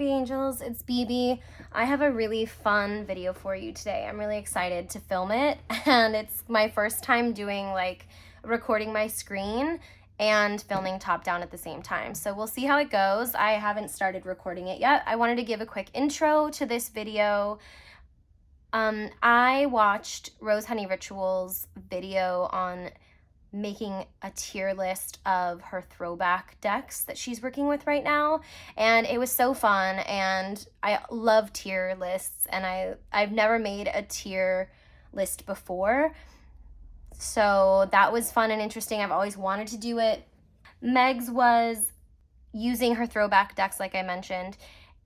baby angels, it's BB. I have a really fun video for you today. I'm really excited to film it, and it's my first time doing like recording my screen and filming top down at the same time. So we'll see how it goes. I haven't started recording it yet. I wanted to give a quick intro to this video. I watched Rose Honey Rituals video on making a tier list of her throwback decks that she's working with right now, and it was so fun, and I love tier lists, and I've never made a tier list before, so that was fun and interesting. I've always wanted to do it. Meg's was using her throwback decks like I mentioned,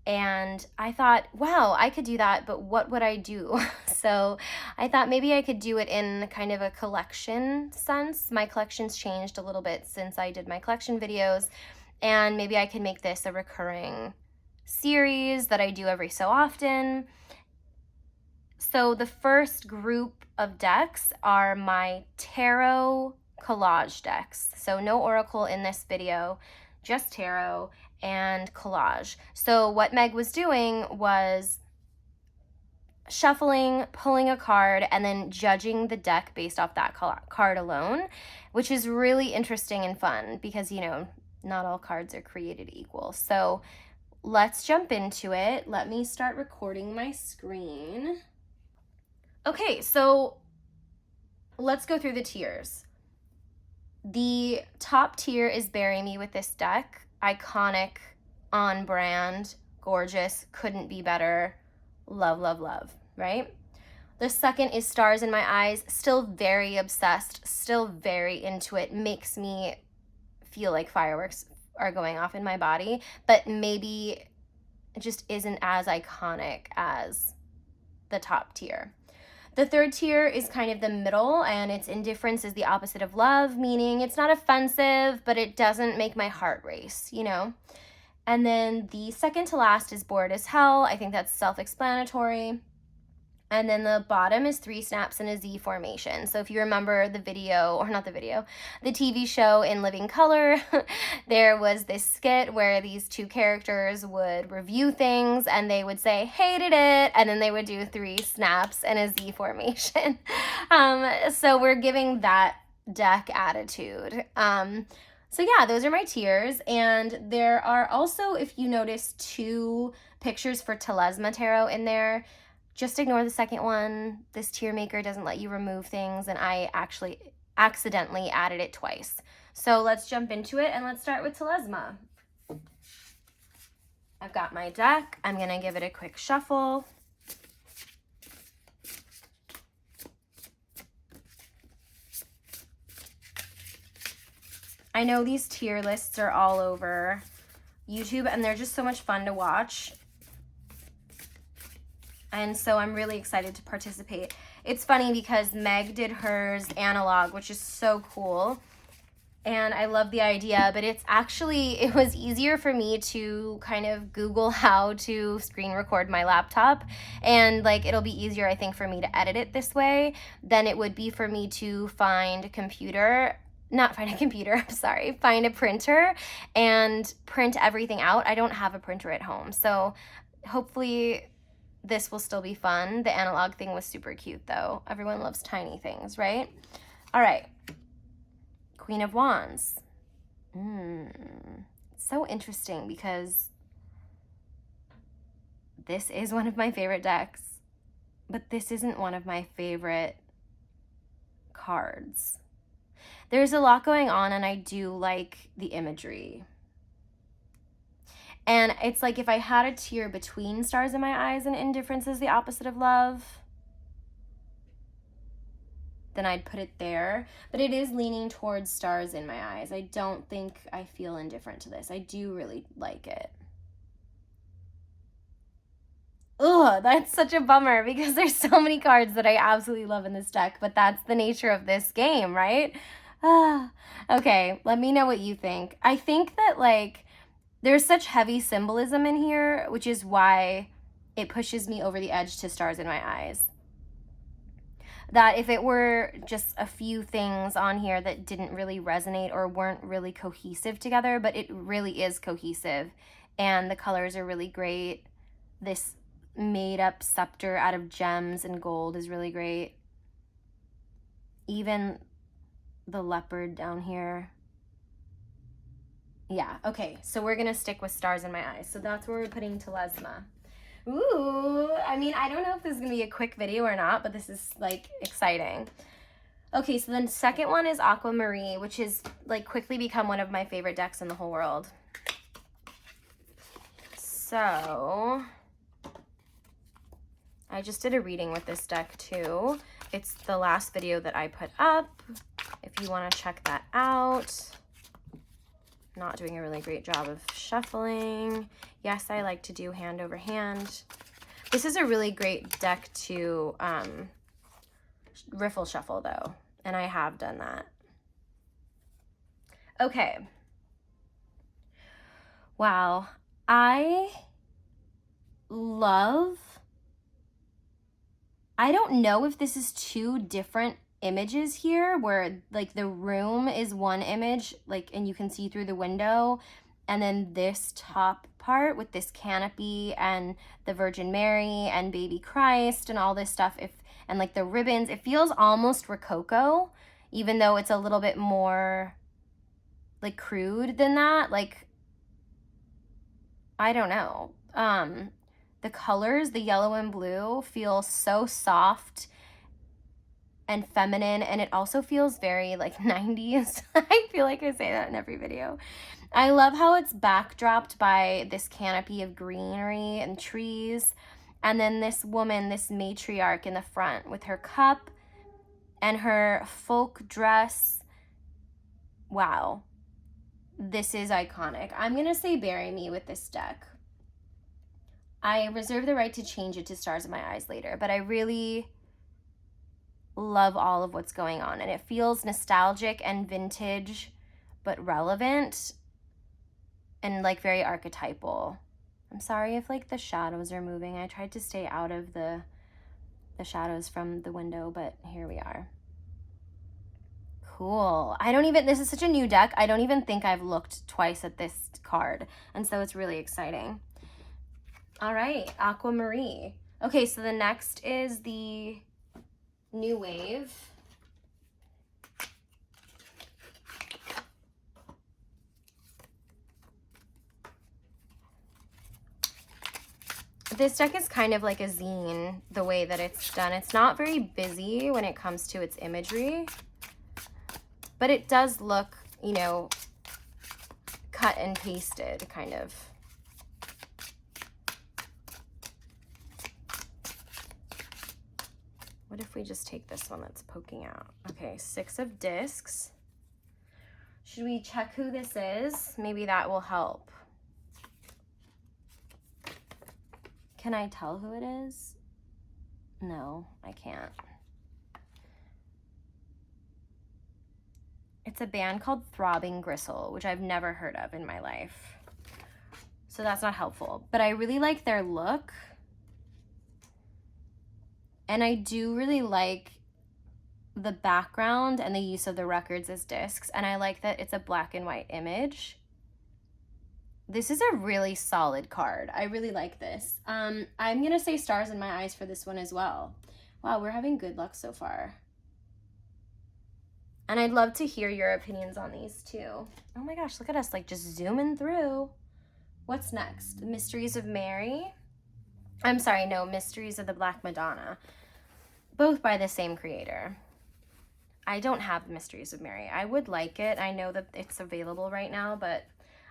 and I thought, wow, I could do that, but what would I do? So I thought maybe I could do it in kind of a collection sense. My collection's changed a little bit since I did my collection videos, and maybe I can make this a recurring series that I do every so often. So the first group of decks are my tarot collage decks. So no oracle in this video, just tarot and collage. So what Meg was doing was shuffling, pulling a card, and then judging the deck based off that card alone, which is really interesting and fun because, you know, not all cards are created equal. So let's jump into it. Let me start recording my screen. Okay, so let's go through the tiers. The top tier is Bury Me with this deck. Iconic, on brand, gorgeous, couldn't be better. Love, love, love, right? The second is Stars in My Eyes. Still very obsessed, still very into it. Makes me feel like fireworks are going off in my body, but maybe it just isn't as iconic as the top tier. The third tier is kind of the middle, and its indifference is the opposite of love, meaning it's not offensive, but it doesn't make my heart race, you know? And then the second to last is Bored as Hell. I think that's self-explanatory. And then the bottom is 3 snaps in a Z formation. So if you remember the video, or not the video, the TV show In Living Color, there was this skit where these two characters would review things and they would say, hated it, and then they would do 3 snaps in a Z formation. So we're giving that deck attitude. So yeah, those are my tiers, and there are also, if you notice, 2 pictures for Telesma Tarot in there. Just ignore the second one. This tier maker doesn't let you remove things, and I actually accidentally added it twice. So let's jump into it, and let's start with Telesma. I've got my deck. I'm gonna give it a quick shuffle. I know these tier lists are all over YouTube, and they're just so much fun to watch. And so I'm really excited to participate. It's funny because Meg did hers analog, which is so cool. And I love the idea, but it was easier for me to kind of Google how to screen record my laptop. And like, it'll be easier, I think, for me to edit it this way than it would be for me to find a printer and print everything out. I don't have a printer at home. So hopefully this will still be fun. The analog thing was super cute though. Everyone loves tiny things, right? All right. Queen of Wands. So interesting because this is one of my favorite decks, but this isn't one of my favorite cards. There's a lot going on, and I do like the imagery. And it's like if I had a tier between Stars in My Eyes and Indifference is the opposite of love, then I'd put it there. But it is leaning towards Stars in My Eyes. I don't think I feel indifferent to this. I do really like it. Ugh, that's such a bummer because there's so many cards that I absolutely love in this deck, but that's the nature of this game, right? Okay, let me know what you think. I think that like there's such heavy symbolism in here, which is why it pushes me over the edge to Stars in My Eyes. That if it were just a few things on here that didn't really resonate or weren't really cohesive together, but it really is cohesive, and the colors are really great. This made up scepter out of gems and gold is really great. Even the leopard down here. Yeah, okay, so we're gonna stick with Stars in My Eyes. So that's where we're putting Telesma. Ooh, I mean, I don't know if this is gonna be a quick video or not, but this is like exciting. Okay, so the second one is Aqua Marie, which is like quickly become one of my favorite decks in the whole world. So I just did a reading with this deck too. It's the last video that I put up, if you want to check that out. Not doing a really great job of shuffling. Yes, I like to do hand over hand. This is a really great deck to riffle shuffle though, and I have done that. Okay. Wow. I don't know if this is two different images here, where like the room is one image, like, and you can see through the window, and then this top part with this canopy and the Virgin Mary and baby Christ and all this stuff, and like the ribbons, it feels almost Rococo, even though it's a little bit more like crude than that. Like, I don't know. The colors, the yellow and blue, feel so soft and feminine, and it also feels very like 90s. I feel like I say that in every video. I love how it's backdropped by this canopy of greenery and trees, and then this woman, this matriarch in the front with her cup and her folk dress. Wow, this is iconic. I'm gonna say bury me with this deck. I reserve the right to change it to Stars in My Eyes later, but I really love all of what's going on, and it feels nostalgic and vintage, but relevant and like very archetypal. I'm sorry if like the shadows are moving. I tried to stay out of the shadows from the window, but here we are. Cool. This is such a new deck. I don't even think I've looked twice at this card, and so it's really exciting. All right, Aqua Marie. Okay, so the next is the New Wave. This deck is kind of like a zine, the way that it's done. It's not very busy when it comes to its imagery, but it does look, you know, cut and pasted, kind of. What if we just take this one that's poking out? Okay, 6 of discs. Should we check who this is? Maybe that will help. Can I tell who it is? No, I can't. It's a band called Throbbing Gristle, which I've never heard of in my life. So that's not helpful. But I really like their look. And I do really like the background and the use of the records as discs. And I like that it's a black and white image. This is a really solid card. I really like this. I'm going to say Stars in My Eyes for this one as well. Wow, we're having good luck so far. And I'd love to hear your opinions on these too. Oh my gosh, look at us like just zooming through. What's next? Mysteries of Mary. I'm sorry, no, Mysteries of the Black Madonna. Both by the same creator. I don't have Mysteries of Mary. I would like it. I know that it's available right now, but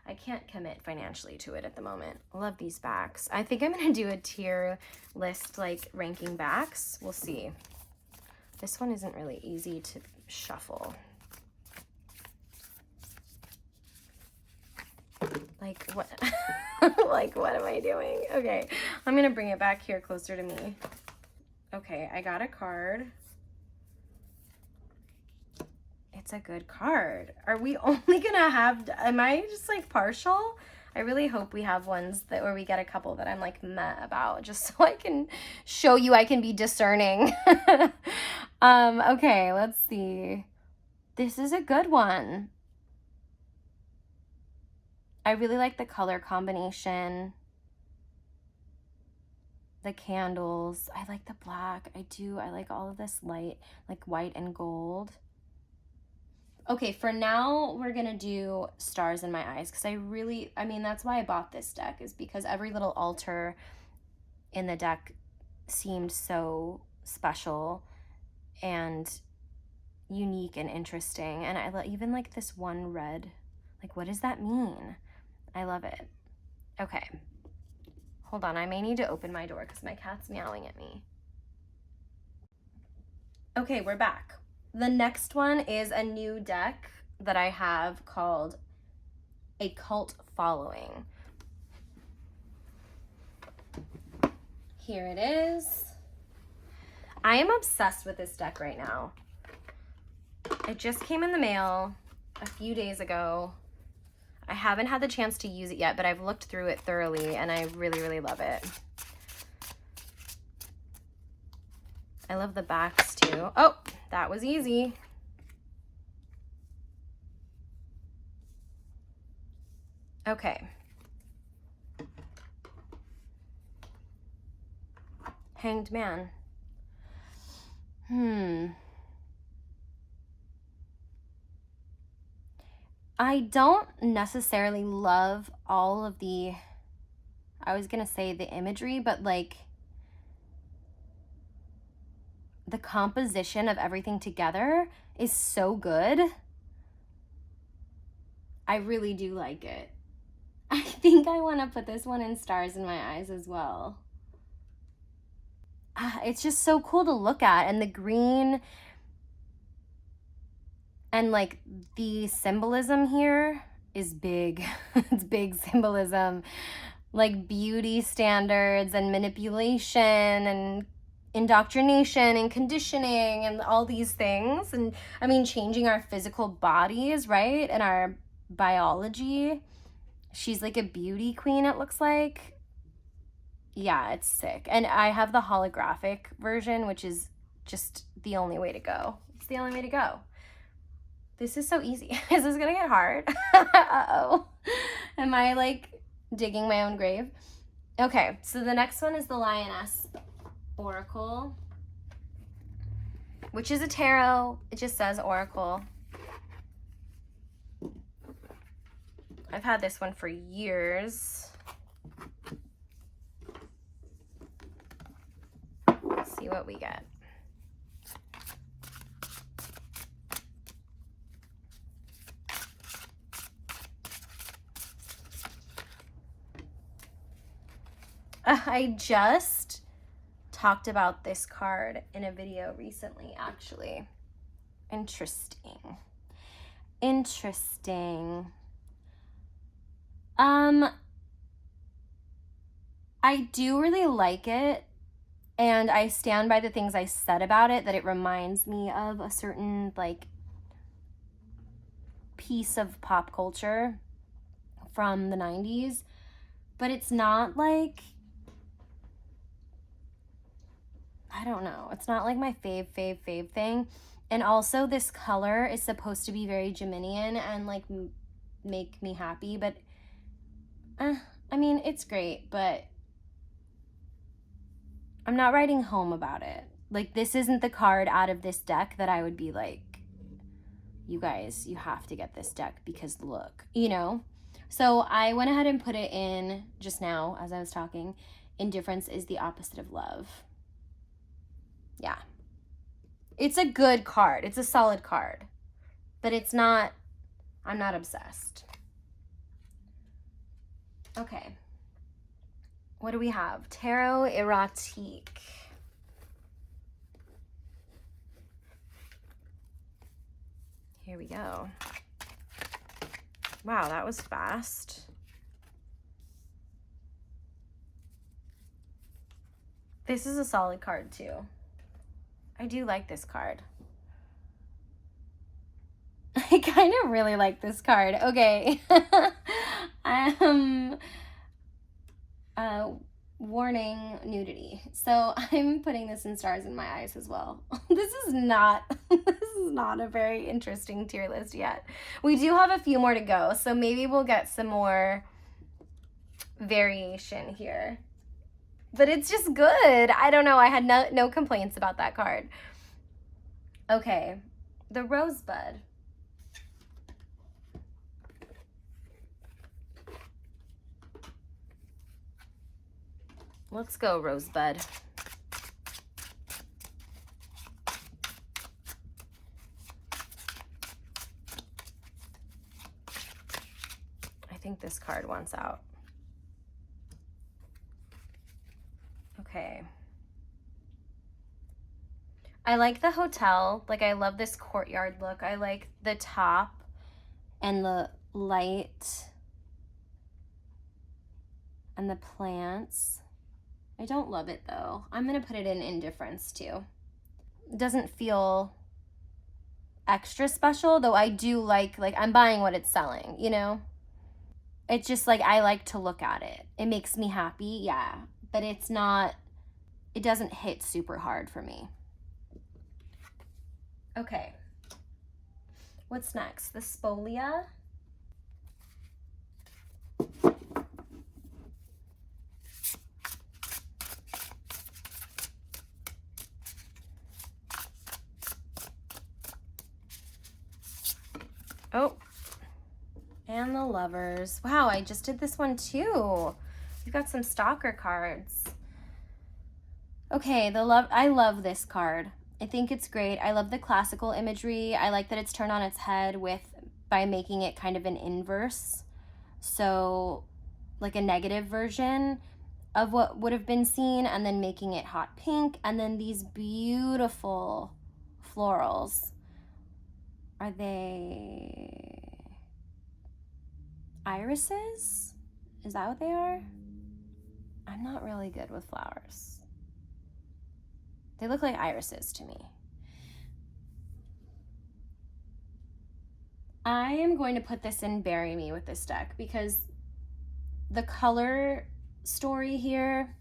I can't commit financially to it at the moment. I love these backs. I think I'm going to do a tier list, like ranking backs. We'll see. This one isn't really easy to shuffle. Like what? Like what am I doing? Okay, I'm gonna bring it back here closer to me. Okay, I got a card. It's a good card. Are we only gonna have, am I just like partial? I really hope we have ones that where we get a couple that I'm like meh about, just so I can show you I can be discerning. Okay, let's see. This is a good one. I really like the color combination, the candles. I like the black. I like all of this light, like white and gold. Okay, for now, we're gonna do stars in my eyes, because I mean, that's why I bought this deck, is because every little altar in the deck seemed so special and unique and interesting. And I even like this one red. Like, what does that mean? I love it. Okay. Hold on, I may need to open my door because my cat's meowing at me. Okay, we're back. The next one is a new deck that I have called A Cult Following. Here it is. I am obsessed with this deck right now. It just came in the mail a few days ago. I haven't had the chance to use it yet, but I've looked through it thoroughly and I really, really love it. I love the backs too. Oh, that was easy. Okay. Hanged Man. I don't necessarily love all of the, I was gonna say the imagery, but like the composition of everything together is so good. I really do like it. I think I want to put this one in stars in my eyes as well. It's just so cool to look at, and the green and like the symbolism here is big. It's big symbolism, like beauty standards and manipulation and indoctrination and conditioning and all these things. And I mean, changing our physical bodies, right? And our biology. She's like a beauty queen, it looks like. Yeah, it's sick. And I have the holographic version, which is just the only way to go. It's the only way to go. This is so easy. Is this gonna get hard? Uh-oh. Am I like digging my own grave? Okay, so the next one is the Lioness Oracle, which is a tarot. It just says Oracle. I've had this one for years. Let's see what we get. I just talked about this card in a video recently, actually. Interesting. Interesting. I do really like it, and I stand by the things I said about it, that it reminds me of a certain like piece of pop culture from the 90s, but it's not like, I don't know, it's not like my fave thing. And also this color is supposed to be very Geminian and like make me happy, but I mean, it's great, but I'm not writing home about it. Like, this isn't the card out of this deck that I would be like, you guys, you have to get this deck because look, you know? So I went ahead and put it in just now as I was talking. Indifference is the opposite of love. Yeah. It's a good card. It's a solid card. But it's not, I'm not obsessed. Okay. What do we have? Tarot Eratique. Here we go. Wow, that was fast. This is a solid card too. I do like this card. I kind of really like this card. warning, nudity. So I'm putting this in stars in my eyes as well. This is not a very interesting tier list yet. We do have a few more to go, so maybe we'll get some more variation here. But it's just good. I don't know. I had no complaints about that card. Okay, the rosebud. Let's go, rosebud. I think this card wants out. Okay. I like the hotel. Like, I love this courtyard look. I like the top and the light and the plants. I don't love it though. I'm gonna put it in indifference too. It doesn't feel extra special, though I do like I'm buying what it's selling, you know? It's just like, I like to look at it. It makes me happy, yeah. But it's not, it doesn't hit super hard for me. Okay. What's next? The spoolia. Oh, and the lovers. Wow, I just did this one too. We've got some stalker cards. Okay, I love this card. I think it's great. I love the classical imagery. I like that it's turned on its head by making it kind of an inverse. So like a negative version of what would have been seen, and then making it hot pink, and then these beautiful florals. Are they irises? Is that what they are? I'm not really good with flowers. They look like irises to me. I am going to put this in Bury Me with this deck, because the color story here,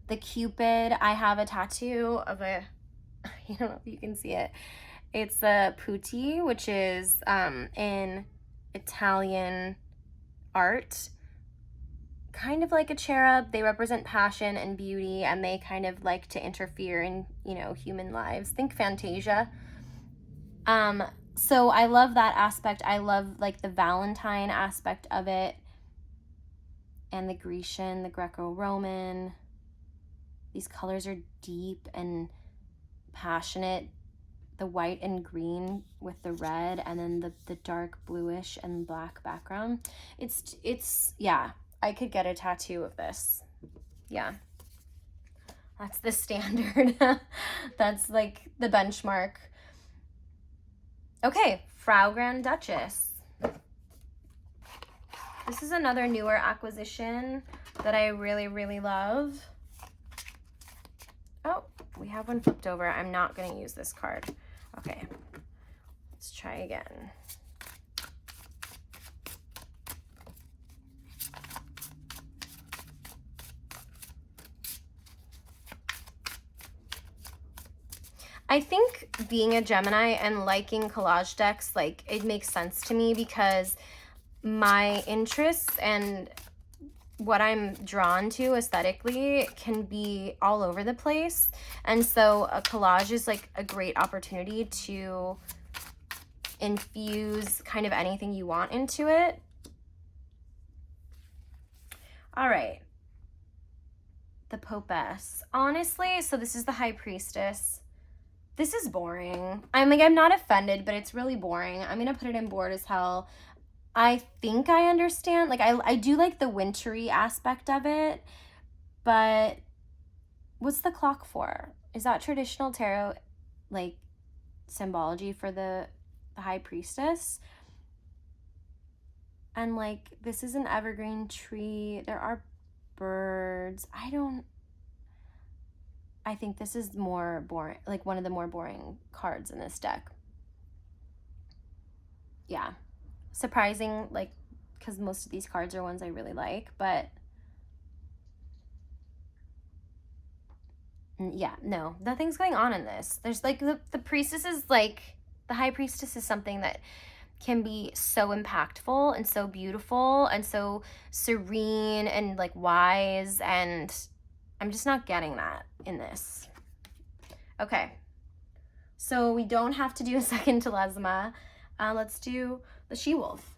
the Cupid, I have a tattoo of I don't know if you can see it. It's a putti, which is in Italian art, kind of like a cherub. They represent passion and beauty, and they kind of like to interfere in, you know, human lives. Think Fantasia. So I love that aspect. I love like the Valentine aspect of it, and the Grecian, the Greco-Roman. These colors are deep and passionate. The white and green with the red, and then the dark bluish and black background. It's yeah, I could get a tattoo of this. Yeah. That's the standard. That's like the benchmark. Okay, Frau Grand Duchess. This is another newer acquisition that I really, really love. Oh, we have one flipped over. I'm not going to use this card. Okay, let's try again. I think being a Gemini and liking collage decks, like, it makes sense to me, because my interests and what I'm drawn to aesthetically can be all over the place. And so a collage is like a great opportunity to infuse kind of anything you want into it. All right. The Popess. Honestly, so this is the High Priestess. This is boring. I'm not offended, but it's really boring. I'm going to put it in bored as hell. I think I understand. Like, I do like the wintry aspect of it, but what's the clock for? Is that traditional tarot, like, symbology for the High Priestess? And, like, this is an evergreen tree. There are birds. I think this is more boring, like one of the more boring cards in this deck. Yeah. Surprising, like, because most of these cards are ones I really like, but Yeah, no, nothing's going on in this. There's like the priestess is like, the high priestess is something that can be so impactful and so beautiful and so serene and like wise, and I'm just not getting that in this. Okay, so we don't have to do a second telesma. Let's do the she-wolf.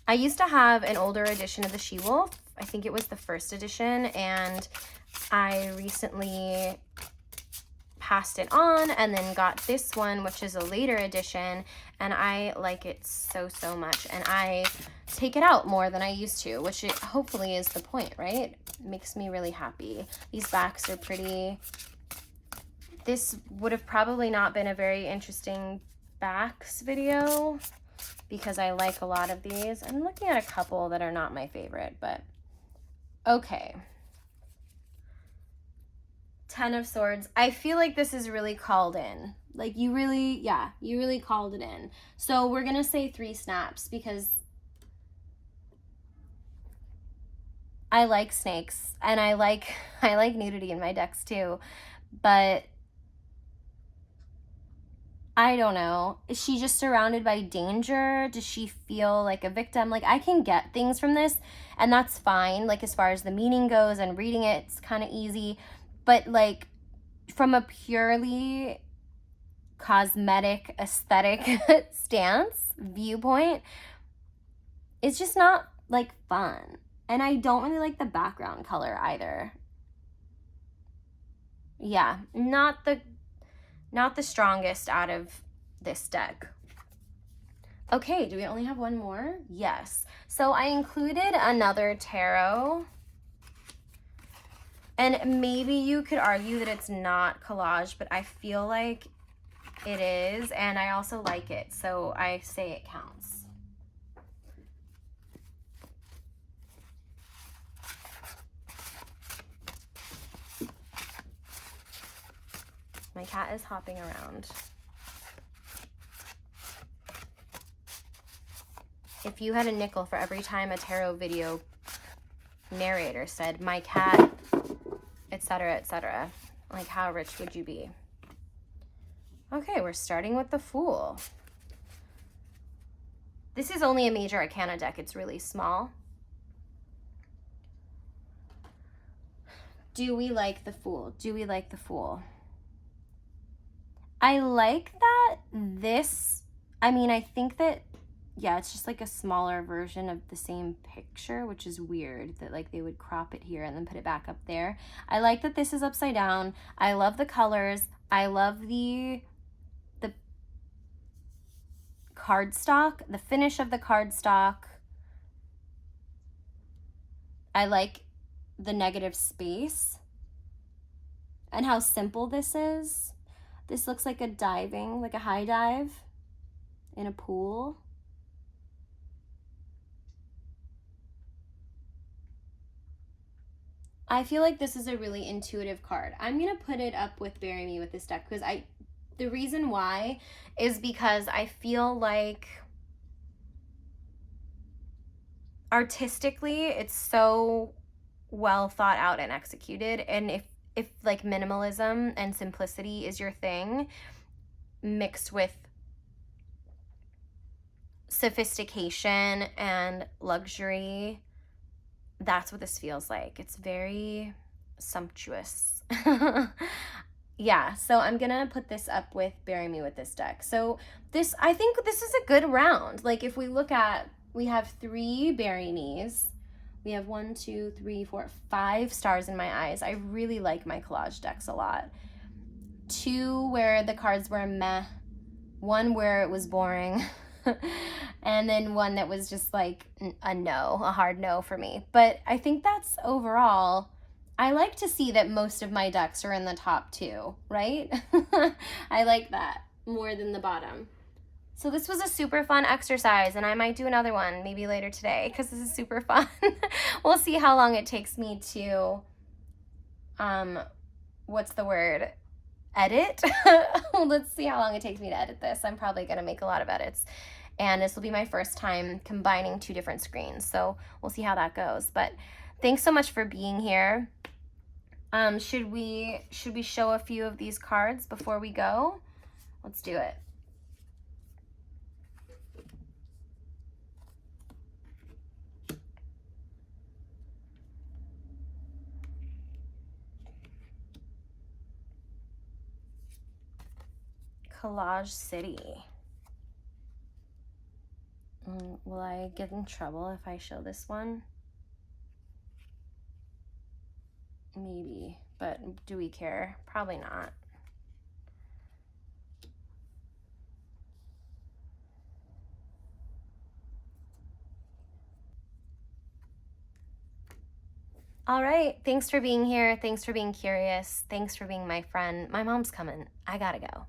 I used to have an older edition of the She-Wolf. I think it was the first edition, and I recently passed it on and then got this one, which is a later edition, and I like it so, so much, and I take it out more than I used to, which it hopefully is the point, right? It makes me really happy. These backs are pretty. This would have probably not been a very interesting backs video because I like a lot of these. I'm looking at a couple that are not my favorite, but okay. 10 of Swords. I feel like this is really called in. Like you really called it in. So we're gonna say 3 snaps because I like snakes and I like nudity in my decks too, but I don't know. Is she just surrounded by danger? Does she feel like a victim? Like I can get things from this and that's fine. Like as far as the meaning goes and reading it, it's kind of easy. But like from a purely cosmetic, aesthetic stance, viewpoint, it's just not like fun. And I don't really like the background color either. Yeah, not the strongest out of this deck. Okay, do we only have one more? Yes. So I included another tarot. And maybe you could argue that it's not collage, but I feel like it is, and I also like it, so I say it counts. My cat is hopping around. If you had a nickel for every time a tarot video narrator said, my cat, etc., like how rich would you be? Okay, we're starting with the Fool. This is only a major arcana deck. It's really small. Do we like the Fool? Do we like the Fool? I like that this, I mean, I think that, yeah, it's just like a smaller version of the same picture, which is weird that like they would crop it here and then put it back up there. I like that this is upside down. I love the colors. I love the cardstock, the finish of the cardstock. I like the negative space and how simple this is. This looks like a diving, like a high dive in a pool. I feel like this is a really intuitive card. I'm gonna put it up with Bury Me with this deck because the reason why is because I feel like artistically it's so well thought out and executed, and if like minimalism and simplicity is your thing mixed with sophistication and luxury, that's what this feels like. It's very sumptuous. Yeah, so I'm gonna put this up with Bury Me with this deck. So this, I think this is a good round. Like if we look at, we have 3 Bury Me's. We have 1, 2, 3, 4, 5 stars in my eyes. I really like my collage decks a lot. 2 where the cards were meh. 1 where it was boring. And then 1 that was just like a no, a hard no for me. But I think that's overall, I like to see that most of my decks are in the top 2, right? I like that more than the bottom. So this was a super fun exercise, and I might do another one maybe later today because this is super fun. We'll see how long it takes me to what's the word? Edit. Let's see how long it takes me to edit this. I'm probably going to make a lot of edits. And this will be my first time combining 2 different screens. So we'll see how that goes. But thanks so much for being here. Should we show a few of these cards before we go? Let's do it. Collage City. Will I get in trouble if I show this one? Maybe, but do we care? Probably not. All right, thanks for being here. Thanks for being curious. Thanks for being my friend. My mom's coming. I gotta go.